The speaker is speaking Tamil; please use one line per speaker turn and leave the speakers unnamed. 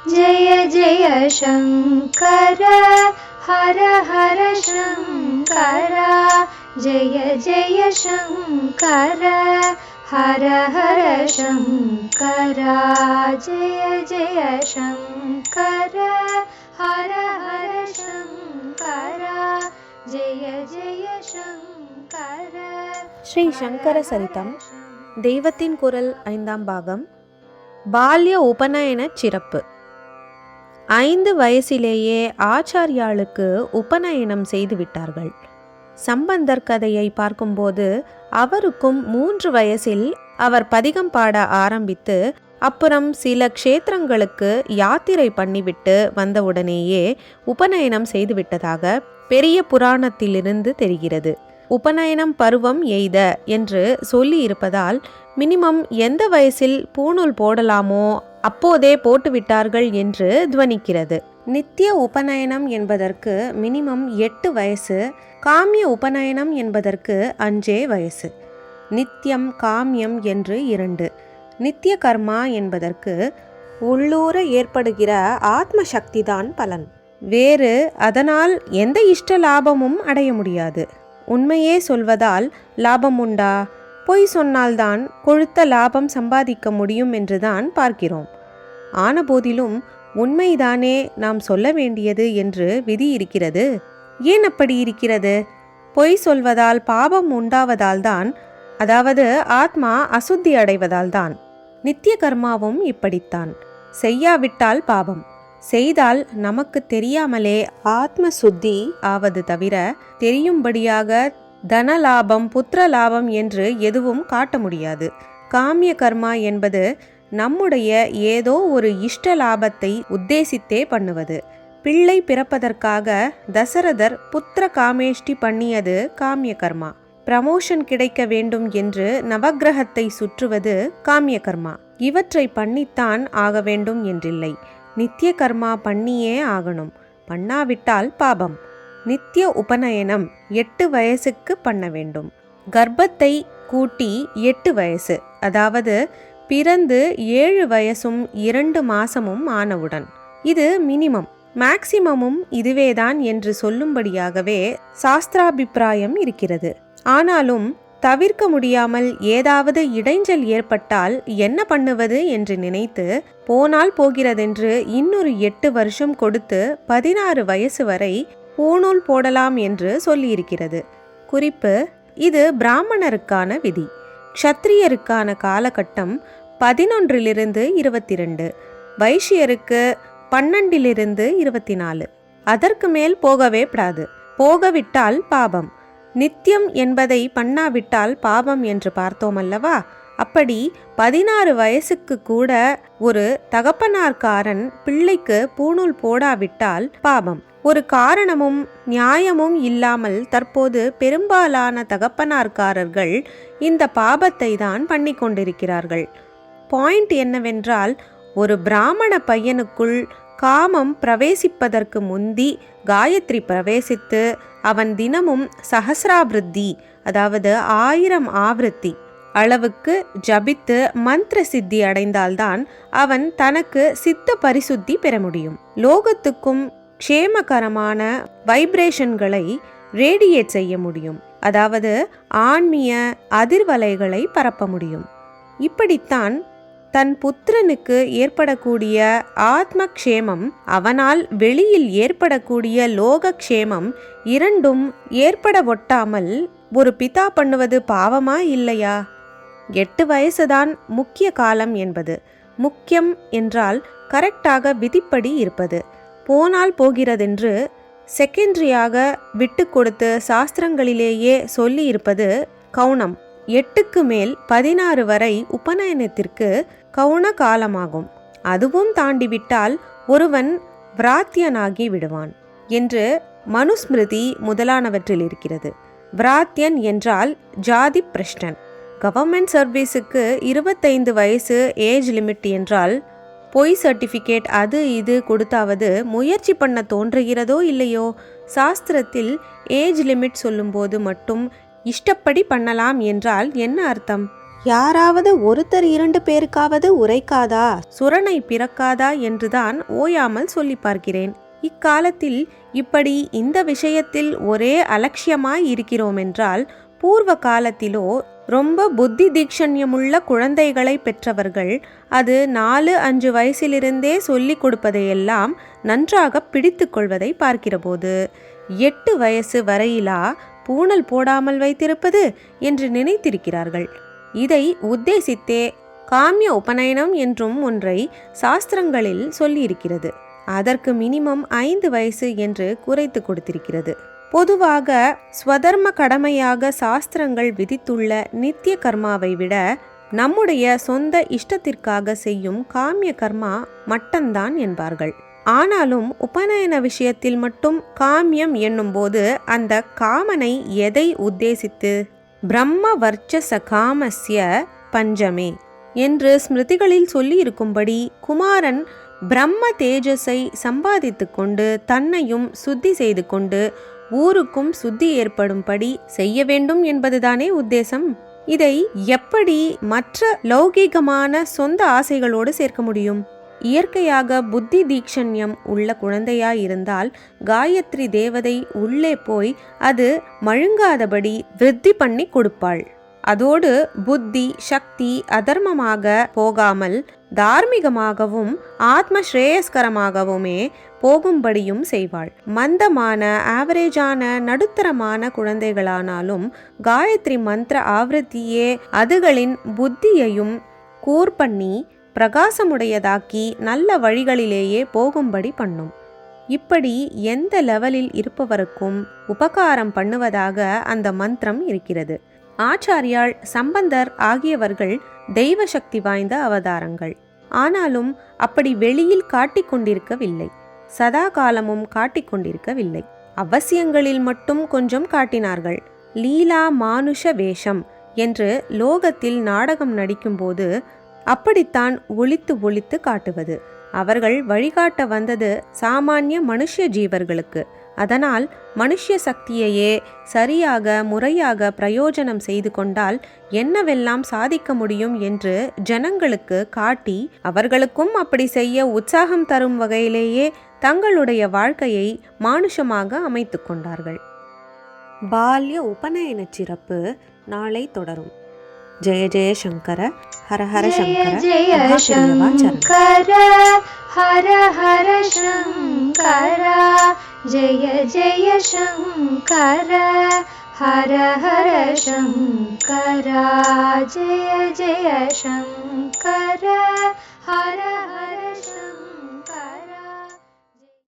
जय जय शङ्कर हर हर शङ्कर जय जय शङ्कर हर हर शङ्कर जय जय शङ्कर हर हर शङ्कर जय जय शङ्कर.
ஸ்ரீ சங்கர சரிதம் தெய்வத்தின் குரல் 5ஆம் பாகம். பால்ய உபநயன சிறப்பு. 5 வயசிலேயே ஆச்சாரியாளுக்கு உபநயனம் செய்து விட்டார்கள். சம்பந்தர் கதையை பார்க்கும்போது அவருக்கும் 3 வயசில் அவர் பதிகம் பாட ஆரம்பித்து அப்புறம் சில க்ஷேத்திரங்களுக்கு யாத்திரை பண்ணிவிட்டு வந்தவுடனேயே உபநயனம் செய்துவிட்டதாக பெரிய புராணத்திலிருந்து தெரிகிறது. உபநயனம் பருவம் எய்த என்று சொல்லி இருப்பதால் மினிமம் எந்த வயசில் பூணூல் போடலாமோ அப்போதே போட்டுவிட்டார்கள் என்று துவனிக்கிறது. நித்திய உபநயனம் என்பதற்கு மினிமம் 8 வயசு, காமிய உபநயனம் என்பதற்கு 5 வயசு. நித்தியம் காமியம் என்று 2. நித்திய கர்மா என்பதற்கு உள்ளூர ஏற்படுகிற ஆத்ம சக்திதான் பலன். வேறு அதனால் எந்த இஷ்ட லாபமும் அடைய முடியாது. உண்மையே சொல்வதால் லாபம் உண்டா? பொய் சொன்னால்தான் கொழுத்த லாபம் சம்பாதிக்க முடியும் என்றுதான் பார்க்கிறோம். ஆனபோதிலும் உண்மைதானே நாம் சொல்ல வேண்டியது என்று விதி இருக்கிறது. ஏன் அப்படி இருக்கிறது? பொய் சொல்வதால் பாபம் உண்டாவதால்தான், அதாவது ஆத்மா அசுத்தி அடைவதால்தான். நித்திய கர்மாவும் இப்படித்தான். செய்யாவிட்டால் பாபம், செய்தால் நமக்கு தெரியாமலே ஆத்ம சுத்தி ஆவது தவிர தெரியும்படியாக தன லாபம் புத்திர லாபம் என்று எதுவும் காட்ட முடியாது. காமிய கர்மா என்பது நம்முடைய ஏதோ ஒரு இஷ்ட லாபத்தை உத்தேசித்தே பண்ணுவது. பிள்ளை பிறப்பதற்காக தசரதர் புத்திர காமேஷ்டி பண்ணியது காமிய கர்மா. ப்ரமோஷன் கிடைக்க வேண்டும் என்று நவக்கிரகத்தை சுற்றுவது காமிய கர்மா. இவற்றை பண்ணித்தான் ஆக வேண்டும் என்றில்லை. நித்திய கர்மா பண்ணியே ஆகணும். பண்ணாவிட்டால் பாபம். நித்திய உபநயனம் 8 வயசுக்கு பண்ண வேண்டும். கர்ப்பத்தை கூட்டி 8 வயசு, அதாவது பிறந்து 7 வயசும் 2 மாசமும் ஆனவுடன். இது மினிமம். மேக்சிமமும் இதுவேதான் என்று சொல்லும்படியாகவே சாஸ்திராபிப்பிராயம் இருக்கிறது. ஆனாலும் தவிர்க்க முடியாமல் ஏதாவது இடைஞ்சல் ஏற்பட்டால் என்ன பண்ணுவது என்று நினைத்து போனால் போகிறதென்று இன்னொரு 8 வருஷம் கொடுத்து 16 வயசு வரை பூணூல் போடலாம் என்று சொல்லியிருக்கிறது. குறிப்பு: இது பிராமணருக்கான விதி. க்ஷத்ரியருக்கான காலகட்டம் 11 22, வைஷ்யருக்கு 12 24. அதற்கு மேல் போகவே கூடாது. போகவிட்டால் பாபம். நித்தியம் என்பதை பண்ணாவிட்டால் பாபம் என்று பார்த்தோம் அல்லவா? அப்படி 16 வயசுக்கு கூட ஒரு தகப்பனார்காரன் பிள்ளைக்கு பூணூல் போடாவிட்டால் பாபம். ஒரு காரணமும் நியாயமும் இல்லாமல் தற்போது பெரும்பாலான தகப்பனார்காரர்கள் இந்த பாபத்தை தான் பண்ணி கொண்டிருக்கிறார்கள். பாயிண்ட் என்னவென்றால், ஒரு பிராமண பையனுக்குள் காமம் பிரவேசிப்பதற்கு முந்தி காயத்ரி பிரவேசித்து அவன் தினமும் சஹசிராவிருத்தி, அதாவது 1000 ஆவೃತ್ತಿ அளவுக்கு ஜபித்து மந்திர சித்தி அடைந்தால்தான் அவன் தனக்கு சித்த பரிசுத்தி பெற முடியும். லோகத்துக்கும் க்ஷேமகரமான வைப்ரேஷன்களை ரேடியேட் செய்ய முடியும், அதாவது ஆன்மீக அதிர்வலைகளை பரப்ப முடியும். இப்படித்தான் தன் புத்திரனுக்கு ஏற்படக்கூடிய ஆத்ம க்ஷேமம், அவனால் வெளியில் ஏற்படக்கூடிய லோக க்ஷேமம் இரண்டும் ஏற்பட ஒட்டாமல் ஒரு பிதா பண்ணுவது பாவமா இல்லையா? 8 வயசுதான் முக்கிய காலம் என்பது. முக்கியம் என்றால் கரெக்டாக விதிப்படி இருப்பது. போனால் போகிறதென்று செகண்டரியாக விட்டு கொடுத்து சாஸ்திரங்களிலேயே சொல்லி இருப்பது கவுனம். 8க்கு மேல் 16 வரை உபநயனத்திற்கு கவுன காலமாகும். அதுவும் தாண்டிவிட்டால் ஒருவன் விராத்தியனாகி விடுவான் என்று மனுஸ்மிருதி முதலானவற்றில் இருக்கிறது. விராத்தியன் என்றால் ஜாதி பிரஷ்டன். கவர்மெண்ட் சர்வீஸுக்கு 25 வயசு ஏஜ் லிமிட் என்றால் பொய் சர்டிஃபிகேட் அது இது கொடுத்தாவது முயற்சி பண்ண தோன்றுகிறதோ இல்லையோ? சாஸ்திரத்தில் ஏஜ் லிமிட் சொல்லும்போது மட்டும் இஷ்டப்படி பண்ணலாம் என்றால் என்ன அர்த்தம்? யாராவது ஒருத்தர் 2 பேருக்காவது உரைக்காதா, சுரணை பிறக்காதா என்றுதான் ஓயாமல் சொல்லி பார்க்கிறேன். இக்காலத்தில் இப்படி இந்த விஷயத்தில் ஒரே அலட்சியமாய் இருக்கிறோமென்றால், பூர்வ காலத்திலோ ரொம்ப புத்தி தீக்ஷண்யமுள்ள குழந்தைகளை பெற்றவர்கள் அது 4-5 வயசிலிருந்தே சொல்லிக் கொடுப்பதையெல்லாம் நன்றாக பிடித்து கொள்வதை பார்க்கிறபோது 8 வயசு வரையிலா பூணல் போடாமல் வைத்திருப்பது என்று நினைத்திருக்கிறார்கள். இதை உத்தேசித்தே காமிய உபநயனம் என்றும் ஒன்றை சாஸ்திரங்களில் சொல்லியிருக்கிறது. அதற்கு மினிமம் 5 வயசு என்று குறைத்து கொடுத்திருக்கிறது. பொதுவாக ஸ்வதர்ம கடமையாக சாஸ்திரங்கள் விதித்துள்ள நித்திய கர்மாவை விட நம்முடைய சொந்த இஷ்டத்திற்காக செய்யும் காமிய கர்மா மட்டம்தான் என்பார்கள். ஆனாலும் உபநயன விஷயத்தில் மட்டும் காமியம் என்னும்போது அந்த காமனை எதை உத்தேசித்து? பிரம்ம வர்ச்சச காமஸ்ய பஞ்சமே என்று ஸ்மிருதிகளில் சொல்லி இருக்கும்படி குமாரன் பிரம்ம தேஜஸை சம்பாதித்து கொண்டு தன்னையும் சுத்தி செய்து கொண்டு ஊருக்கும் சுத்தி ஏற்படும்படி செய்ய வேண்டும் என்பதுதானே உத்தேசம். இதை எப்படி மற்ற லௌகீகமான சொந்த ஆசைகளோடு சேர்க்க முடியும்? இயற்கையாக புத்தி தீக்ஷண்யம் உள்ள குழந்தையாயிருந்தால் காயத்ரி தேவதை உள்ளே போய் அது மழுங்காதபடி விருத்தி பண்ணி கொடுப்பாள். அதோடு புத்தி சக்தி அதர்மமாக போகாமல் தார்மீகமாகவும் ஆத்ம ஸ்ரேயஸ்கரமாகவுமே போகும்படியும் செய்வாள். மந்தமான ஆவரேஜான நடுத்தரமான குழந்தைகளானாலும் காயத்ரி மந்திர ஆவೃத்தியே அதுகளின் புத்தியையும் கூர்பண்ணி பிரகாசமுடையதாக்கி நல்ல வழிகளிலேயே போகும்படி பண்ணும். இப்படி எந்த லெவலில் இருப்பவருக்கும் உபகாரம் பண்ணுவதாக அந்த மந்திரம் இருக்கிறது. ஆச்சாரியாள், சம்பந்தர் ஆகியவர்கள் தெய்வ சக்தி வாய்ந்த அவதாரங்கள். ஆனாலும் அப்படி வெளியில் காட்டிக்கொண்டிருக்கவில்லை, சதா காலமும் காட்டிக்கொண்டிருக்கவில்லை. அவசியங்களில் மட்டும் கொஞ்சம் காட்டினார்கள். லீலா மானுஷ வேஷம் என்று லோகத்தில் நாடகம் நடிக்கும்போது அப்படித்தான் ஒளித்து ஒளித்து காட்டுவது. அவர்கள் வழிகாட்ட வந்தது சாமானிய மனுஷ்ய ஜீவர்களுக்கு. அதனால் மனுஷ்ய சக்தியையே சரியாக முறையாக பிரயோஜனம் செய்து கொண்டால் என்னவெல்லாம் சாதிக்க முடியும் என்று ஜனங்களுக்கு காட்டி அவர்களுக்கும் அப்படி செய்ய உற்சாகம் தரும் வகையிலேயே தங்களுடைய வாழ்க்கையை மானுஷமாக அமைத்து கொண்டார்கள். பால்ய உபநயன சிறப்பு நாளை தொடரும். ஜெய ஜெய சங்கர, ஹர ஹர சங்கர,
ஜெய சங்கர, ஹர ஹர சங்கர, ஜெய ஜெய சங்கர, ஹர ஹர சங்கர, ஜெய ஜெய சங்கர, ஹர ஹர சங்கர.